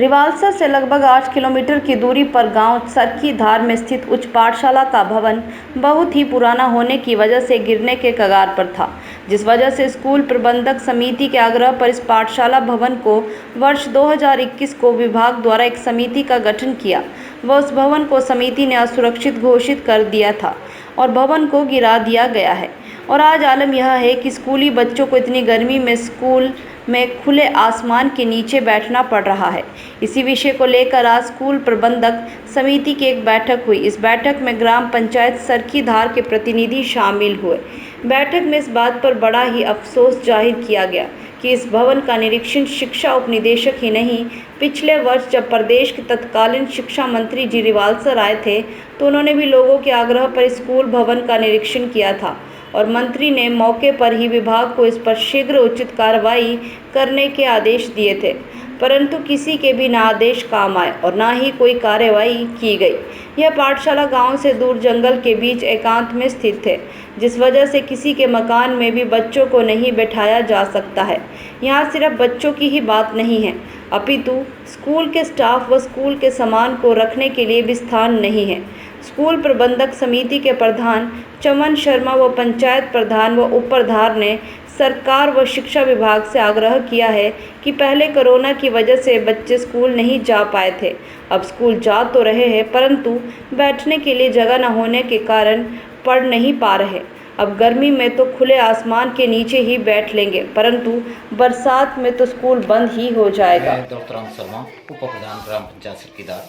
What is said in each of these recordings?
रिवालसा से लगभग 8 किलोमीटर की दूरी पर गांव सरकीधार में स्थित उच्च पाठशाला का भवन बहुत ही पुराना होने की वजह से गिरने के कगार पर था, जिस वजह से स्कूल प्रबंधक समिति के आग्रह पर इस पाठशाला भवन को वर्ष 2021 को विभाग द्वारा एक समिति का गठन किया व उस भवन को समिति ने असुरक्षित घोषित कर दिया था और भवन को गिरा दिया गया है। और आज आलम यह है कि स्कूली बच्चों को इतनी गर्मी में स्कूल में खुले आसमान के नीचे बैठना पड़ रहा है। इसी विषय को लेकर आज स्कूल प्रबंधक समिति की एक बैठक हुई। इस बैठक में ग्राम पंचायत सरकीधार के प्रतिनिधि शामिल हुए। बैठक में इस बात पर बड़ा ही अफसोस जाहिर किया गया कि इस भवन का निरीक्षण शिक्षा उपनिदेशक ही नहीं, पिछले वर्ष जब प्रदेश के तत्कालीन शिक्षा मंत्री जी रिवालसर आए थे तो उन्होंने भी लोगों के आग्रह पर स्कूल भवन का निरीक्षण किया था और मंत्री ने मौके पर ही विभाग को इस पर शीघ्र उचित कार्रवाई करने के आदेश दिए थे, परंतु किसी के भी ना आदेश काम आए और ना ही कोई कार्रवाई की गई। यह पाठशाला गांव से दूर जंगल के बीच एकांत में स्थित है, जिस वजह से किसी के मकान में भी बच्चों को नहीं बैठाया जा सकता है। यहाँ सिर्फ बच्चों की ही बात नहीं है, अपितु स्कूल के स्टाफ व स्कूल के सामान को रखने के लिए भी स्थान नहीं है। स्कूल प्रबंधक समिति के प्रधान चमन शर्मा व पंचायत प्रधान व उप प्रधान ने सरकार व शिक्षा विभाग से आग्रह किया है कि पहले कोरोना की वजह से बच्चे स्कूल नहीं जा पाए थे, अब स्कूल जा तो रहे हैं परंतु बैठने के लिए जगह न होने के कारण पढ़ नहीं पा रहे। अब गर्मी में तो खुले आसमान के नीचे ही बैठ लेंगे, परंतु बरसात में तो स्कूल बंद ही हो जाएगा। डॉक्टर राम शर्मा, उप प्रधान ग्राम पंचायत सरकीधार।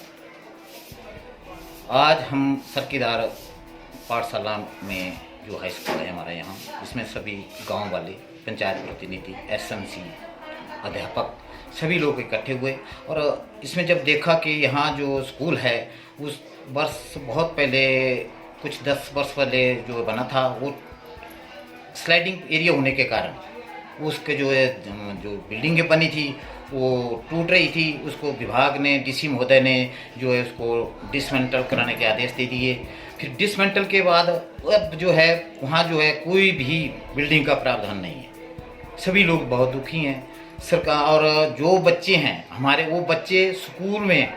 आज हम सरकीधार पाठशाला में जो हाई स्कूल है हमारा यहाँ, इसमें सभी गांव वाले, पंचायत प्रतिनिधि, एसएमसी, अध्यापक सभी लोग इकट्ठे हुए और इसमें जब देखा कि यहाँ जो स्कूल है उस वर्ष बहुत पहले, कुछ 10 वर्ष पहले जो बना था वो स्लाइडिंग एरिया होने के कारण उसके जो है जो बिल्डिंगें बनी थी वो टूट रही थी। उसको विभाग ने, डीसी महोदय ने जो है उसको डिसमेंटल कराने के आदेश दे दिए। फिर डिसमेंटल के बाद अब जो है वहाँ जो है कोई भी बिल्डिंग का प्रावधान नहीं है। सभी लोग बहुत दुखी हैं। सरकार और जो बच्चे हैं हमारे, वो बच्चे स्कूल में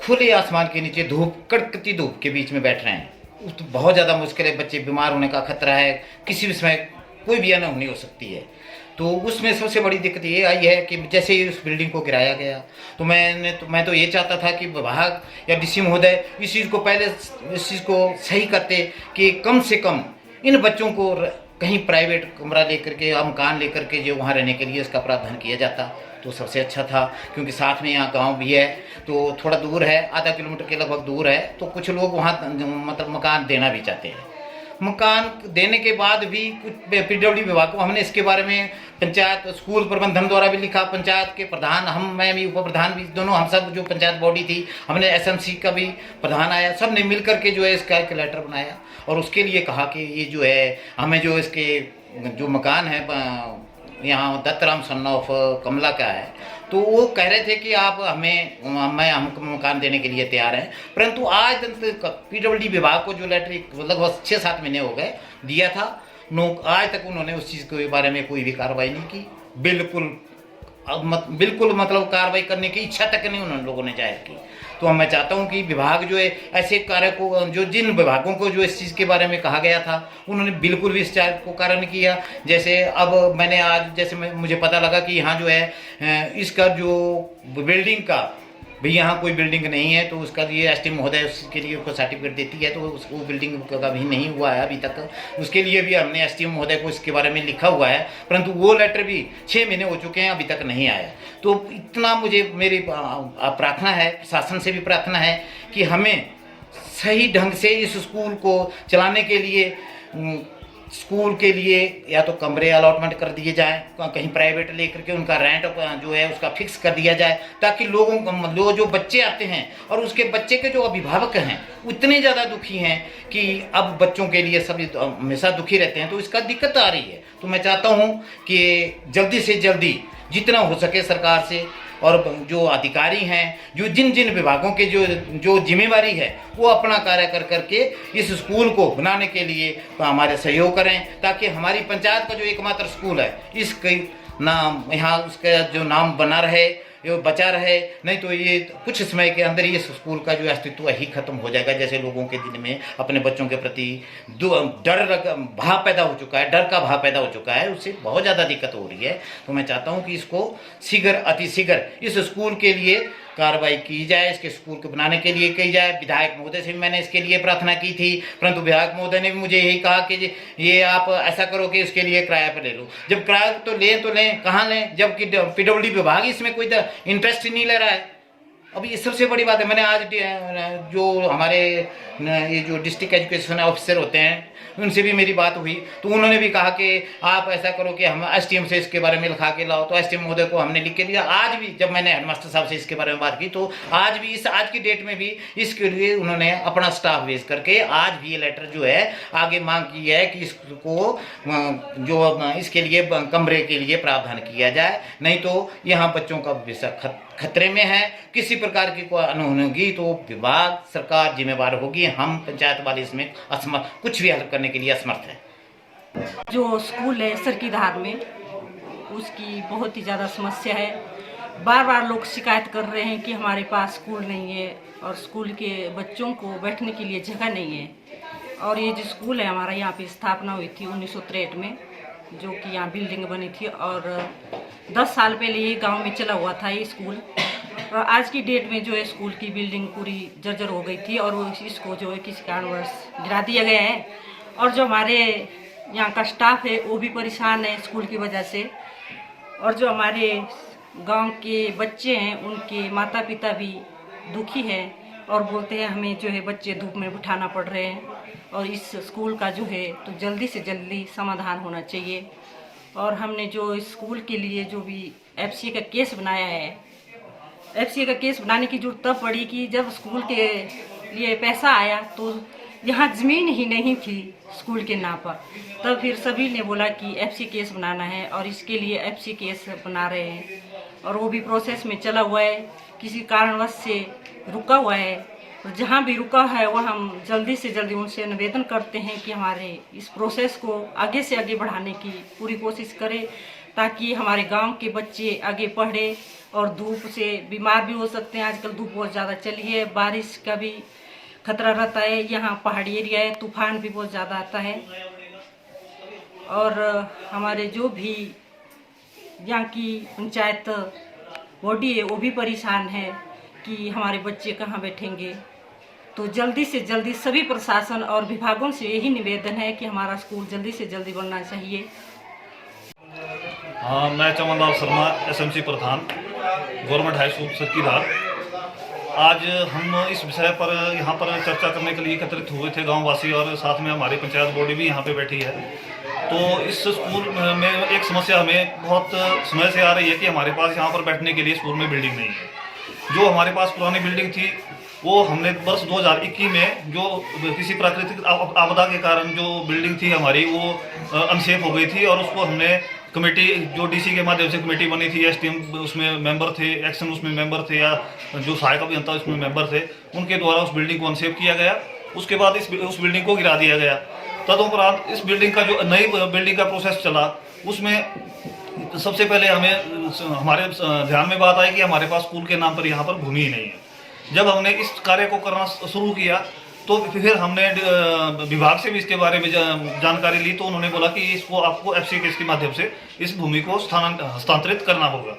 खुले आसमान के नीचे धूप, कड़कती धूप के बीच में बैठ रहे हैं। तो बहुत ज़्यादा मुश्किल है, बच्चे बीमार होने का खतरा है, किसी भी समय कोई भी अनहोनी हो सकती है। तो उसमें सबसे बड़ी दिक्कत ये आई है कि जैसे ही उस बिल्डिंग को गिराया गया तो मैं तो ये चाहता था कि विभाग या डीसी महोदय इस चीज़ को पहले इस चीज़ को सही करते कि कम से कम इन बच्चों को कहीं प्राइवेट कमरा लेकर के या मकान लेकर के जो वहाँ रहने के लिए इसका प्रावधान किया जाता तो सबसे अच्छा था, क्योंकि साथ में यहाँ गांव भी है तो थोड़ा दूर है, आधा किलोमीटर के लगभग दूर है। तो कुछ लोग वहाँ मतलब मकान देना भी चाहते हैं। मकान देने के बाद भी कुछ पीडब्ल्यूडी विभाग को हमने इसके बारे में पंचायत स्कूल प्रबंधन द्वारा भी लिखा, पंचायत के प्रधान, मैं भी उप प्रधान भी, दोनों हम सब जो पंचायत बॉडी थी, हमने एसएमसी का भी प्रधान आया, सब ने मिल करके जो है इसका एक लेटर बनाया और उसके लिए कहा कि ये जो है हमें जो इसके जो मकान है यहाँ दत्तराम सन ऑफ कमला का है, तो वो कह रहे थे कि आप हमको मकान देने के लिए तैयार हैं। परंतु आज पीडब्ल्यूडी विभाग को जो लेटर लगभग 6-7 महीने हो गए दिया था, आज तक उन्होंने उस चीज़ के बारे में कोई भी कार्रवाई नहीं की। बिल्कुल मतलब कार्रवाई करने की इच्छा तक नहीं उन लोगों ने जाहिर की। तो मैं चाहता हूं कि विभाग जो है ऐसे कार्य को, जो जिन विभागों को जो इस चीज़ के बारे में कहा गया था उन्होंने बिल्कुल भी इस कार्य को कार्य नहीं किया। जैसे अब मैंने आज मुझे पता लगा कि यहाँ जो है इसका जो बिल्डिंग का भी यहाँ कोई बिल्डिंग नहीं है, तो उसका ये एसटी महोदय उसके लिए उसको सर्टिफिकेट देती है, तो वो बिल्डिंग का भी नहीं हुआ है अभी तक। उसके लिए भी हमने एसटी महोदय को इसके बारे में लिखा हुआ है, परंतु वो लेटर भी 6 महीने हो चुके हैं, अभी तक नहीं आया। तो इतना मेरी प्रार्थना है, प्रशासन से भी प्रार्थना है कि हमें सही ढंग से इस स्कूल को चलाने के लिए स्कूल के लिए या तो कमरे अलॉटमेंट कर दिए जाए, कहीं प्राइवेट लेकर के उनका रेंट जो है उसका फिक्स कर दिया जाए, ताकि लोग जो बच्चे आते हैं और उसके बच्चे के जो अभिभावक हैं उतने ज़्यादा दुखी हैं कि अब बच्चों के लिए सभी हमेशा दुखी रहते हैं, तो इसका दिक्कत आ रही है। तो मैं चाहता हूँ कि जल्दी से जल्दी जितना हो सके सरकार से और जो अधिकारी हैं, जो जिन विभागों के जो जिम्मेवारी है वो अपना कार्य कर करके इस स्कूल को बनाने के लिए हमारे सहयोग करें, ताकि हमारी पंचायत का जो एकमात्र स्कूल है इसके नाम, यहाँ उसका जो नाम बना रहे, ये बचा रहे, नहीं तो ये कुछ समय के अंदर ही इस स्कूल का जो अस्तित्व ही खत्म हो जाएगा। जैसे लोगों के दिल में अपने बच्चों के प्रति भाव पैदा हो चुका है, डर का भाव पैदा हो चुका है, उससे बहुत ज़्यादा दिक्कत हो रही है। तो मैं चाहता हूँ कि इसको शीघ्र अतिशीघ्र इस स्कूल के लिए कार्रवाई की जाए, इसके स्कूल को बनाने के लिए की जाए। विधायक महोदय से भी मैंने इसके लिए प्रार्थना की थी, परंतु विधायक महोदय ने भी मुझे यही कहा कि ये आप ऐसा करो कि उसके लिए किराया पर ले लो। जब किराया तो लें कहाँ लें, जबकि पीडब्ल्यूडी विभाग इसमें कोई इंटरेस्ट ही नहीं ले रहा है। अब ये सबसे बड़ी बात है, मैंने आज जो हमारे ये जो डिस्ट्रिक्ट एजुकेशन ऑफिसर होते हैं उनसे भी मेरी बात हुई, तो उन्होंने भी कहा कि आप ऐसा करो कि हम एसडीएम से इसके बारे में लिखा के लाओ। तो एसडीएम महोदय को हमने लिख के दिया। आज भी जब मैंने हेडमास्टर साहब से इसके बारे में बात की, तो आज भी आज की डेट में भी इसके लिए उन्होंने अपना स्टाफ भेज करके आज भी ये लेटर जो है आगे मांग की है कि इसको जो इसके लिए कमरे के लिए प्रावधान किया जाए, नहीं तो यहाँ बच्चों का भविष्य खतरे में है। किसी प्रकार की कोई अनहोनी होगी तो विभाग सरकार जिम्मेवार होगी, हम पंचायत वाले इसमें असमर्थ, कुछ भी हल करने के लिए असमर्थ है। जो स्कूल है सरकीधार में, उसकी बहुत ही ज़्यादा समस्या है। बार बार लोग शिकायत कर रहे हैं कि हमारे पास स्कूल नहीं है और स्कूल के बच्चों को बैठने के लिए जगह नहीं है। और ये जो स्कूल है हमारा, यहाँ पे स्थापना हुई थी 1963 में, जो कि यहाँ बिल्डिंग बनी थी, और 10 साल पहले ये गांव में चला हुआ था ये स्कूल। और आज की डेट में जो है स्कूल की बिल्डिंग पूरी जर्जर हो गई थी और वो इसको जो है किसी कारणवश गिरा दिया गया है। और जो हमारे यहाँ का स्टाफ है वो भी परेशान है स्कूल की वजह से। और जो हमारे गांव के बच्चे हैं उनके माता पिता भी दुखी हैं और बोलते हैं हमें जो है बच्चे धूप में बिठाना पड़ रहे हैं। और इस स्कूल का जो है तो जल्दी से जल्दी समाधान होना चाहिए। और हमने जो स्कूल के लिए जो भी एफसी का केस बनाया है, एफसी का केस बनाने की जरूरत तब पड़ी कि जब स्कूल के लिए पैसा आया तो यहाँ ज़मीन ही नहीं थी स्कूल के नाम पर। तब फिर सभी ने बोला कि एफसी केस बनाना है और इसके लिए एफसी केस बना रहे हैं। और वो भी प्रोसेस में चला हुआ है, किसी कारणवश से रुका हुआ है। और जहाँ भी रुका है वह हम जल्दी से जल्दी उनसे निवेदन करते हैं कि हमारे इस प्रोसेस को आगे से आगे बढ़ाने की पूरी कोशिश करें, ताकि हमारे गांव के बच्चे आगे पढ़े। और धूप से बीमार भी हो सकते हैं, आजकल धूप बहुत ज़्यादा चली है, बारिश का भी खतरा रहता है, यहाँ पहाड़ी एरिया है, तूफान भी बहुत ज़्यादा आता है। और हमारे जो भी यहाँ की पंचायत बॉडी है वो भी परेशान है कि हमारे बच्चे कहाँ बैठेंगे। तो जल्दी से जल्दी सभी प्रशासन और विभागों से यही निवेदन है कि हमारा स्कूल जल्दी से जल्दी बनना चाहिए। हाँ, मैं चमनलाल शर्मा, एसएमसी प्रधान, गवर्नमेंट हाई स्कूल सरकीधार। आज हम इस विषय पर यहाँ पर चर्चा करने के लिए एकत्रित हुए थे गांववासी, और साथ में हमारी पंचायत बॉडी भी यहाँ पे बैठी है। तो इस स्कूल में एक समस्या हमें बहुत समय से आ रही है कि हमारे पास यहाँ पर बैठने के लिए स्कूल में बिल्डिंग नहीं है। जो हमारे पास पुरानी बिल्डिंग थी वो हमने वर्ष 2021 में जो किसी प्राकृतिक आपदा के कारण जो बिल्डिंग थी हमारी वो अनसेफ हो गई थी, और उसको हमने कमेटी जो डीसी के माध्यम से कमेटी बनी थी, एसडीएम उसमें मेंबर थे, एक्शन उसमें मेंबर थे, या जो सहायक अभियंता उसमें मेंबर थे, उनके द्वारा उस बिल्डिंग को अनसेफ किया गया। उसके बाद उस बिल्डिंग को गिरा दिया गया। तदुपरांत इस बिल्डिंग का जो नई बिल्डिंग का प्रोसेस चला, उसमें सबसे पहले हमारे ध्यान में बात आई कि हमारे पास स्कूल के नाम पर यहाँ पर भूमि ही नहीं है। जब हमने इस कार्य को करना शुरू किया तो फिर हमने विभाग से भी इसके बारे में जानकारी ली, तो उन्होंने बोला कि इसको आपको एफसी केस के माध्यम से इस भूमि को हस्तांतरित करना होगा।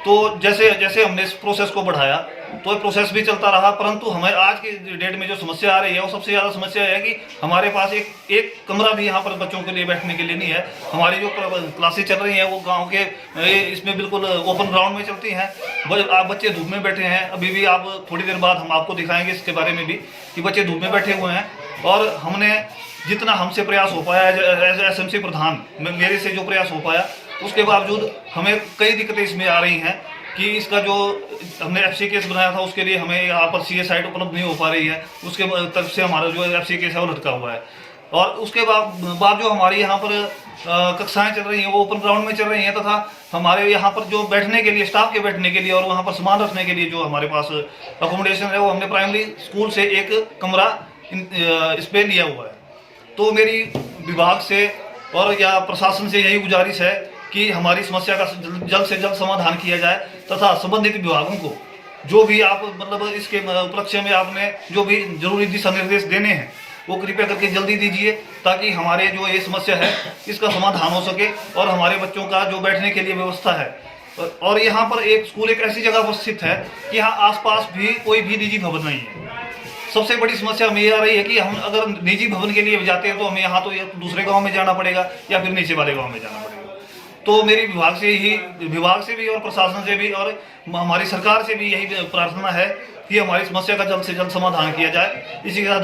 तो जैसे जैसे हमने इस प्रोसेस को बढ़ाया तो ये प्रोसेस भी चलता रहा, परंतु हमें आज की डेट में जो समस्या आ रही है वो सबसे ज़्यादा समस्या है कि हमारे पास एक कमरा भी यहाँ पर बच्चों के लिए बैठने के लिए नहीं है। हमारी जो क्लासेस चल रही हैं वो गांव के इसमें बिल्कुल ओपन ग्राउंड में चलती हैं। आप बच्चे धूप में बैठे हैं, अभी भी आप थोड़ी देर बाद हम आपको दिखाएंगे इसके बारे में भी कि बच्चे धूप में बैठे हुए हैं। और हमने जितना हमसे प्रयास हो पाया एज एसएमसी प्रधान, मेरे से जो प्रयास हो पाया, उसके बावजूद हमें कई दिक्कतें इसमें आ रही हैं कि इसका जो हमने एफसी केस बनाया था उसके लिए हमें यहाँ पर सीए साइट उपलब्ध नहीं हो पा रही है। उसके तरफ से हमारा जो एफसी केस है वो लटका हुआ है। और उसके बाद जो हमारी यहाँ पर कक्षाएं चल रही हैं वो ओपन ग्राउंड में चल रही हैं, तथा हमारे यहाँ पर जो बैठने के लिए, स्टाफ के बैठने के लिए और वहाँ पर सामान रखने के लिए जो हमारे पास अकोमोडेशन है वो हमने प्राइमरी स्कूल से एक कमरा इस पर लिया हुआ है। तो मेरी विभाग से और या प्रशासन से यही गुजारिश है कि हमारी समस्या का जल्द से जल्द समाधान किया जाए तथा संबंधित विभागों को जो भी आप मतलब इसके उपलक्ष्य में आपने जो भी जरूरी दिशा निर्देश देने हैं वो कृपया करके जल्दी दीजिए, ताकि हमारे जो ये समस्या है इसका समाधान हो सके और हमारे बच्चों का जो बैठने के लिए व्यवस्था है। और यहाँ पर एक स्कूल एक ऐसी जगह पर स्थित है कि यहाँ आसपास भी कोई भी निजी भवन नहीं है। सबसे बड़ी समस्या हमें ये आ रही है कि हम अगर निजी भवन के लिए जाते हैं तो हमें यहाँ तो दूसरे गांव में जाना पड़ेगा या फिर नीचे वाले गांव में जाना पड़ेगा। तो मेरी विभाग से भी और प्रशासन से भी और हमारी सरकार से भी यही प्रार्थना है कि हमारी समस्या का जल्द से जल्द समाधान किया जाए। इसी के साथ